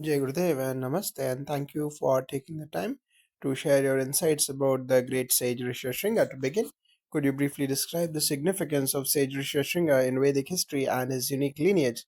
Jai Gurudev and Namaste, and thank you for taking the time to share your insights about the great sage Rishyashringa. To begin, could you briefly describe the significance of sage Rishyashringa in Vedic history and his unique lineage?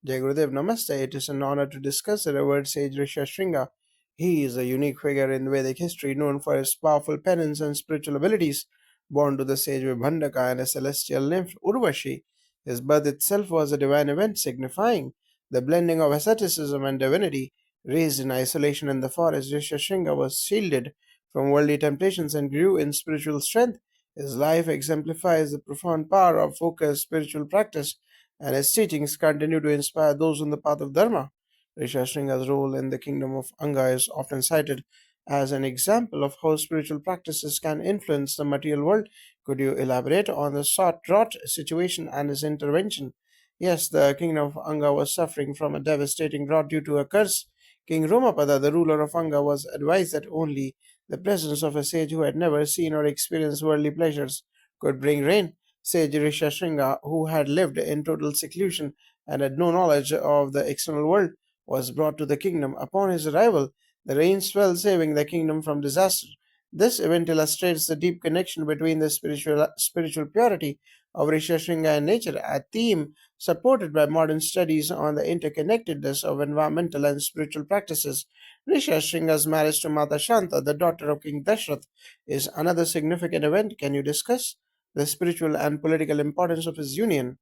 Jai Gurudev Namaste. It is an honor to discuss the revered sage Rishyashringa. He is a unique figure in Vedic history known for his powerful penance and spiritual abilities. Born to the sage Vibhandaka and a celestial nymph Urvashi, his birth itself was a divine event signifying the blending of asceticism and divinity. Raised in isolation in the forest, Rishyashringa was shielded from worldly temptations and grew in spiritual strength. His life exemplifies the profound power of focused spiritual practice, and his teachings continue to inspire those on the path of Dharma. Rishyashringa's role in the kingdom of Anga is often cited as an example of how spiritual practices can influence the material world. Could you elaborate on the sought drought situation and his intervention? Yes, the kingdom of Anga was suffering from a devastating drought due to a curse. King Romapada, the ruler of Anga, was advised that only the presence of a sage who had never seen or experienced worldly pleasures could bring rain. Sage Rishyashringa, who had lived in total seclusion and had no knowledge of the external world, was brought to the kingdom. Upon his arrival, the rains fell, saving the kingdom from disaster. This event illustrates the deep connection between the spiritual purity of Rishyashringa and nature, a theme supported by modern studies on the interconnectedness of environmental and spiritual practices. Rishyashringa's marriage to Mata Shanta, the daughter of King Dashrath, is another significant event. Can you discuss the spiritual and political importance of his union?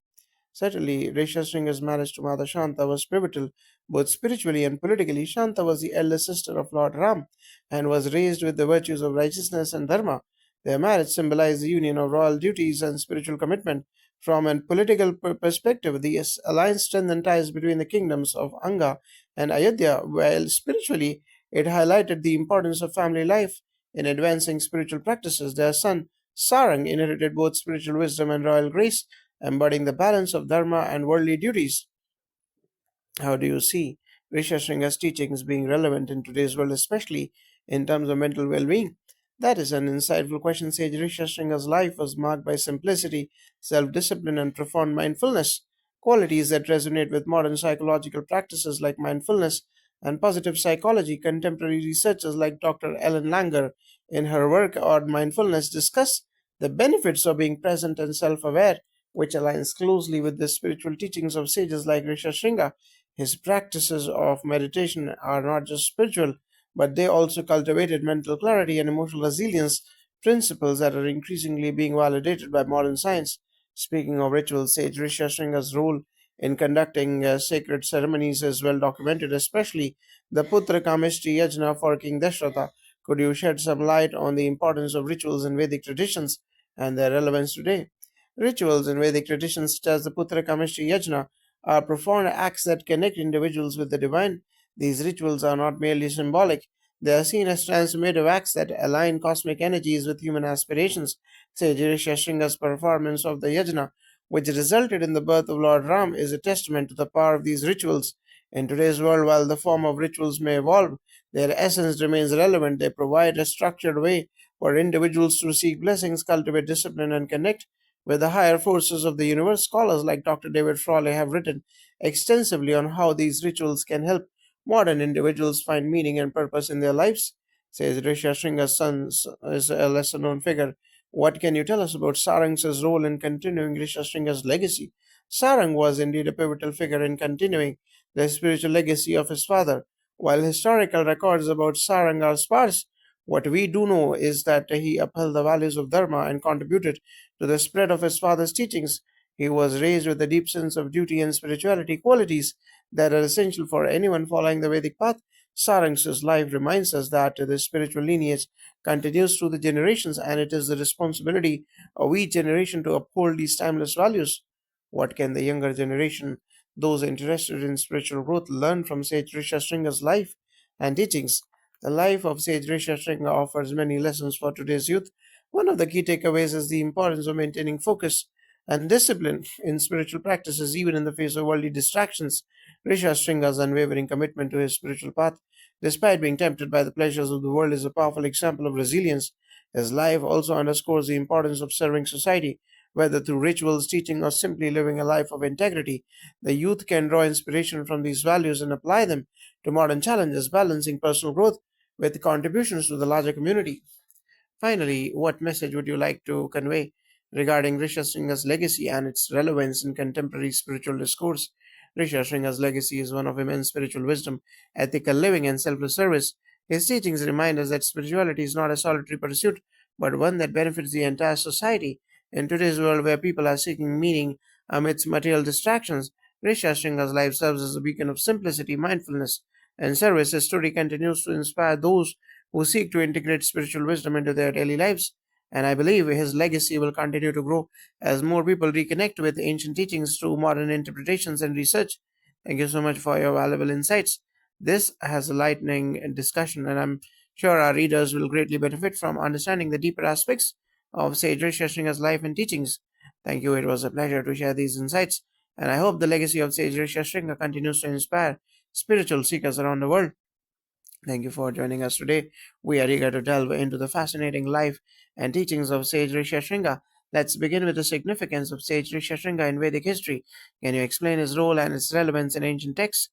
Certainly, Rishyashringa's marriage to Mata Shanta was pivotal, both spiritually and politically. Shanta was the elder sister of Lord Ram and was raised with the virtues of righteousness and dharma. Their marriage symbolized the union of royal duties and spiritual commitment. From a political perspective, the alliance strengthened ties between the kingdoms of Anga and Ayodhya, while spiritually, it highlighted the importance of family life in advancing spiritual practices. Their son, Sarang, inherited both spiritual wisdom and royal grace, embodying the balance of dharma and worldly duties. How do you see Rishyashringa's teachings being relevant in today's world, especially in terms of mental well being? That is an insightful question. Sage Rishyashringa's life was marked by simplicity, self discipline, and profound mindfulness, qualities that resonate with modern psychological practices like mindfulness and positive psychology. Contemporary researchers like Dr. Ellen Langer, in her work on mindfulness, discuss the benefits of being present and self aware, which aligns closely with the spiritual teachings of sages like Rishyashringa. His practices of meditation are not just spiritual, but they also cultivated mental clarity and emotional resilience, principles that are increasingly being validated by modern science. Speaking of rituals, Sage Rishyashringa's role in conducting sacred ceremonies is well documented, especially the Putra Kameshti Yajna for King Dashratha. Could you shed some light on the importance of rituals in Vedic traditions and their relevance today? Rituals in Vedic traditions, such as the Putra Kameshti Yajna, are profound acts that connect individuals with the divine. These rituals are not merely symbolic, they are seen as transformative acts that align cosmic energies with human aspirations. Sage Rishyashringa's performance of the yajna, which resulted in the birth of Lord Ram, is a testament to the power of these rituals. In today's world, while the form of rituals may evolve, their essence remains relevant. They provide a structured way for individuals to seek blessings, cultivate discipline, and connect with the higher forces of the universe. Scholars like Dr. David Frawley have written extensively on how these rituals can help modern individuals find meaning and purpose in their lives. Says Rishyashringa's son is a lesser known figure. What can you tell us about Sarang's role in continuing Rishyashringa's legacy? Sarang was indeed a pivotal figure in continuing the spiritual legacy of his father. While historical records about Sarang are sparse, what we do know is that he upheld the values of Dharma and contributed to the spread of his father's teachings. He was raised with a deep sense of duty and spirituality, qualities that are essential for anyone following the Vedic path. Sarang's life reminds us that the spiritual lineage continues through the generations, and it is the responsibility of each generation to uphold these timeless values. What can the younger generation, those interested in spiritual growth, learn from Sage Rishyashringa's life and teachings? The life of Sage Rishyashringa offers many lessons for today's youth. One of the key takeaways is the importance of maintaining focus and discipline in spiritual practices, even in the face of worldly distractions. Rishyashringa's unwavering commitment to his spiritual path, despite being tempted by the pleasures of the world, is a powerful example of resilience. His life also underscores the importance of serving society, Whether through rituals, teaching, or simply living a life of integrity, the youth can draw inspiration from these values and apply them to modern challenges, balancing personal growth with contributions to the larger community. Finally, what message would you like to convey regarding Rishyashringa's legacy and its relevance in contemporary spiritual discourse? Rishyashringa's legacy is one of immense spiritual wisdom, ethical living, and selfless service. His teachings remind us that spirituality is not a solitary pursuit, but one that benefits the entire society. In today's world where people are seeking meaning amidst material distractions, Rishyashringa's life serves as a beacon of simplicity, mindfulness, and service. His story continues to inspire those who seek to integrate spiritual wisdom into their daily lives. And I believe his legacy will continue to grow as more people reconnect with ancient teachings through modern interpretations and research. Thank you so much for your valuable insights. This has a lightning discussion, and I'm sure our readers will greatly benefit from understanding the deeper aspects of Sage Rishyashringa's life and teachings. Thank you. It was a pleasure to share these insights, and I hope the legacy of Sage Rishyashringa continues to inspire spiritual seekers around the world. Thank you for joining us today. We are eager to delve into the fascinating life and teachings of Sage Rishyashringa. Let's begin with the significance of Sage Rishyashringa in Vedic history. Can you explain his role and its relevance in ancient texts?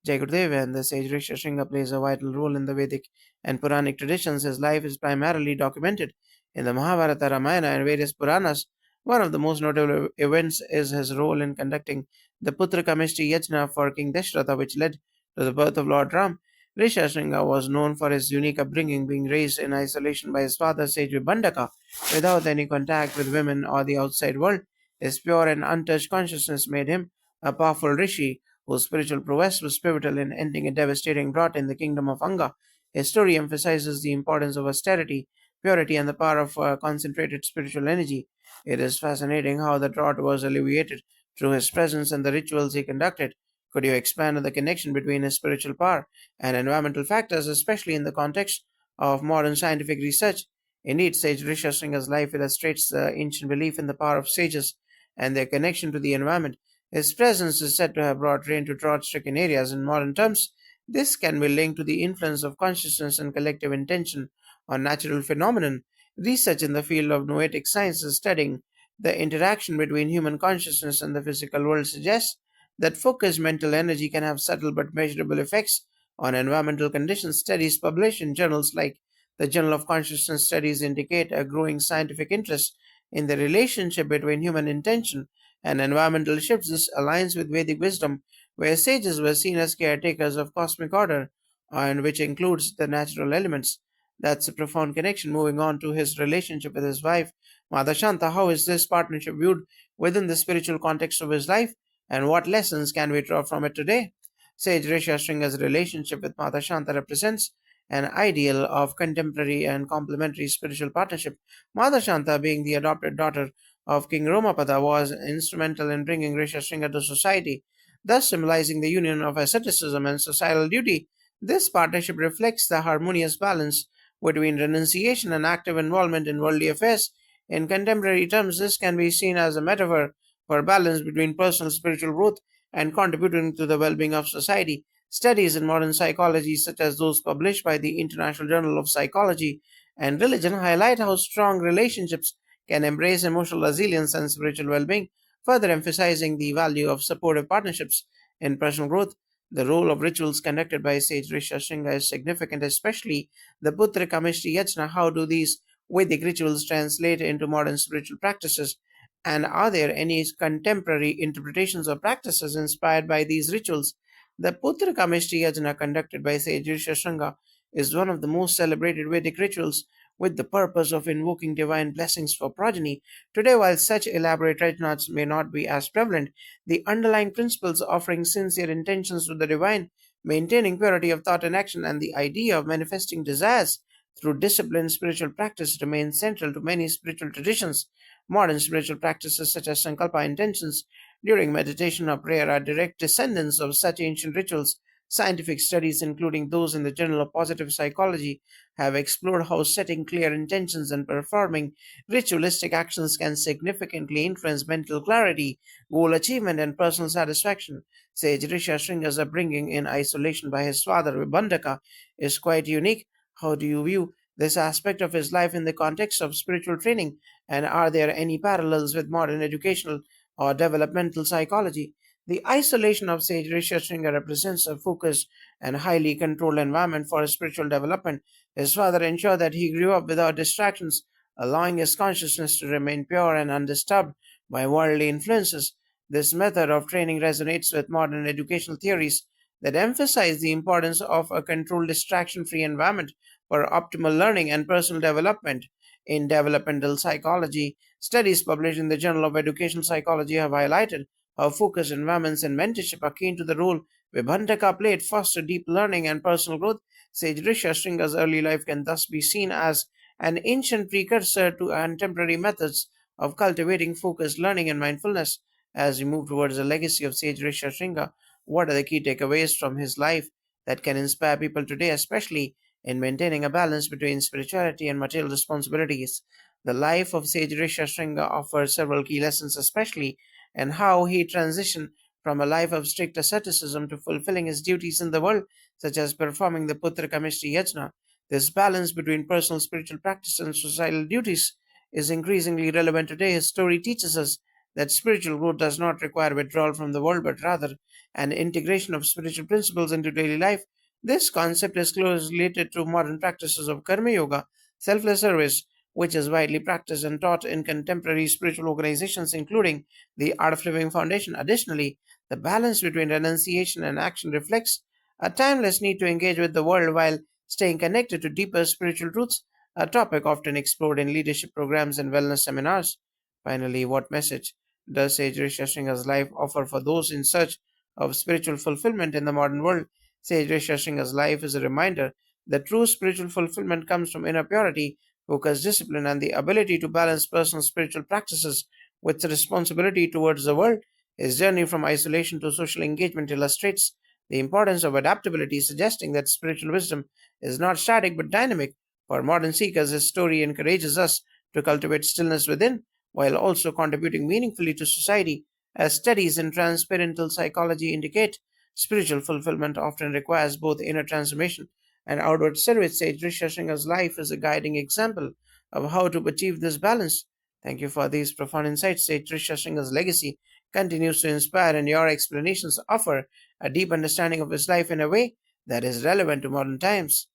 Jai Gurudev, and the sage Rishyashringa plays a vital role in the Vedic and Puranic traditions. His life is primarily documented in the Mahabharata, Ramayana, and various Puranas. One of the most notable events is his role in conducting the Putra Kamishti Yajna for King Dashratha, which led to the birth of Lord Ram. Rishyashringa was known for his unique upbringing, being raised in isolation by his father, sage Vibhandaka, without any contact with women or the outside world. His pure and untouched consciousness made him a powerful rishi whose spiritual prowess was pivotal in ending a devastating drought in the kingdom of Anga. His story emphasizes the importance of austerity, purity, and the power of concentrated spiritual energy. It is fascinating how the drought was alleviated through his presence and the rituals he conducted. Could you expand on the connection between his spiritual power and environmental factors, especially in the context of modern scientific research? Indeed, Sage Rishyashringa's life illustrates the ancient belief in the power of sages and their connection to the environment. His presence is said to have brought rain to drought stricken areas. In modern terms, this can be linked to the influence of consciousness and collective intention on natural phenomenon. Research in the field of noetic sciences studying the interaction between human consciousness and the physical world suggests that focused mental energy can have subtle but measurable effects on environmental conditions. Studies published in journals like the Journal of Consciousness Studies indicate a growing scientific interest in the relationship between human intention and environmental shifts. This aligns with Vedic wisdom, where sages were seen as caretakers of cosmic order, and which includes the natural elements. That's a profound connection. Moving on to his relationship with his wife, Mother Shanta, how is this partnership viewed within the spiritual context of his life, and what lessons can we draw from it today? Sage Rishyashringa's relationship with Mata Shanta represents an ideal of contemporary and complementary spiritual partnership. Mata Shanta, being the adopted daughter of King Romapada, was instrumental in bringing Rishyashringa to society, thus symbolizing the union of asceticism and societal duty. This partnership reflects the harmonious balance between renunciation and active involvement in worldly affairs. In contemporary terms, this can be seen as a metaphor for balance between personal spiritual growth and contributing to the well being of society. Studies in modern psychology, such as those published by the International Journal of Psychology and Religion, highlight how strong relationships can embrace emotional resilience and spiritual well being, further emphasizing the value of supportive partnerships in personal growth. The role of rituals conducted by sage Rishyashringa is significant, especially the Putra Kamishti Yajna. How do these Vedic rituals translate into modern spiritual practices? And are there any contemporary interpretations or practices inspired by these rituals? The Putra Kamishti Yajna conducted by sage Rishyashringa is one of the most celebrated Vedic rituals with the purpose of invoking divine blessings for progeny. Today, while such elaborate yajnas may not be as prevalent, the underlying principles offering sincere intentions to the divine, maintaining purity of thought and action, and the idea of manifesting desires through disciplined spiritual practice remain central to many spiritual traditions. Modern spiritual practices such as Sankalpa intentions during meditation or prayer are direct descendants of such ancient rituals. Scientific studies, including those in the Journal of Positive Psychology, have explored how setting clear intentions and performing ritualistic actions can significantly influence mental clarity, goal achievement, and personal satisfaction. Sage Rishyashringa's upbringing in isolation by his father Vibhandaka is quite unique. How do you view this aspect of his life in the context of spiritual training, and are there any parallels with modern educational or developmental psychology? The isolation of sage Rishyashringa represents a focused and highly controlled environment for his spiritual development. His father ensured that he grew up without distractions, allowing his consciousness to remain pure and undisturbed by worldly influences. This method of training resonates with modern educational theories that emphasize the importance of a controlled, distraction free environment for optimal learning and personal development. In developmental psychology, studies published in the Journal of Educational Psychology have highlighted how focused environments and mentorship are key to the role Vibhantaka played foster deep learning and personal growth. Sage Rishyashringa's early life can thus be seen as an ancient precursor to contemporary methods of cultivating focused learning and mindfulness. As we move towards the legacy of Sage Rishyashringa, what are the key takeaways from his life that can inspire people today, especially in maintaining a balance between spirituality and material responsibilities? The life of Sage Rishyashringa offers several key lessons, especially in how he transitioned from a life of strict asceticism to fulfilling his duties in the world, such as performing the Putra Kamishti Yajna. This balance between personal spiritual practice and societal duties is increasingly relevant today. His story teaches us that spiritual growth does not require withdrawal from the world, but rather an integration of spiritual principles into daily life. This concept is closely related to modern practices of Karma Yoga, selfless service, which is widely practiced and taught in contemporary spiritual organizations, including the Art of Living Foundation. Additionally, the balance between renunciation and action reflects a timeless need to engage with the world while staying connected to deeper spiritual truths, a topic often explored in leadership programs and wellness seminars. Finally, what message does Sage Rishyashringa's life offer for those in search of spiritual fulfillment in the modern world? Sage Rishyashringa's life is a reminder that true spiritual fulfillment comes from inner purity, focused discipline, and the ability to balance personal spiritual practices with responsibility towards the world. His journey from isolation to social engagement illustrates the importance of adaptability, suggesting that spiritual wisdom is not static but dynamic. For modern seekers, his story encourages us to cultivate stillness within while also contributing meaningfully to society. As studies in transparental psychology indicate, spiritual fulfillment often requires both inner transformation and outward service. Sage Rishyashringa's life is a guiding example of how to achieve this balance. Thank you for these profound insights. Sage Rishyashringa's legacy continues to inspire, and your explanations offer a deep understanding of his life in a way that is relevant to modern times.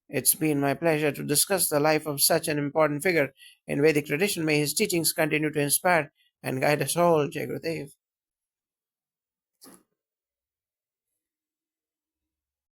It's been my pleasure to discuss the life of such an important figure in Vedic tradition. May his teachings continue to inspire and guide us all, Jai Gurudev.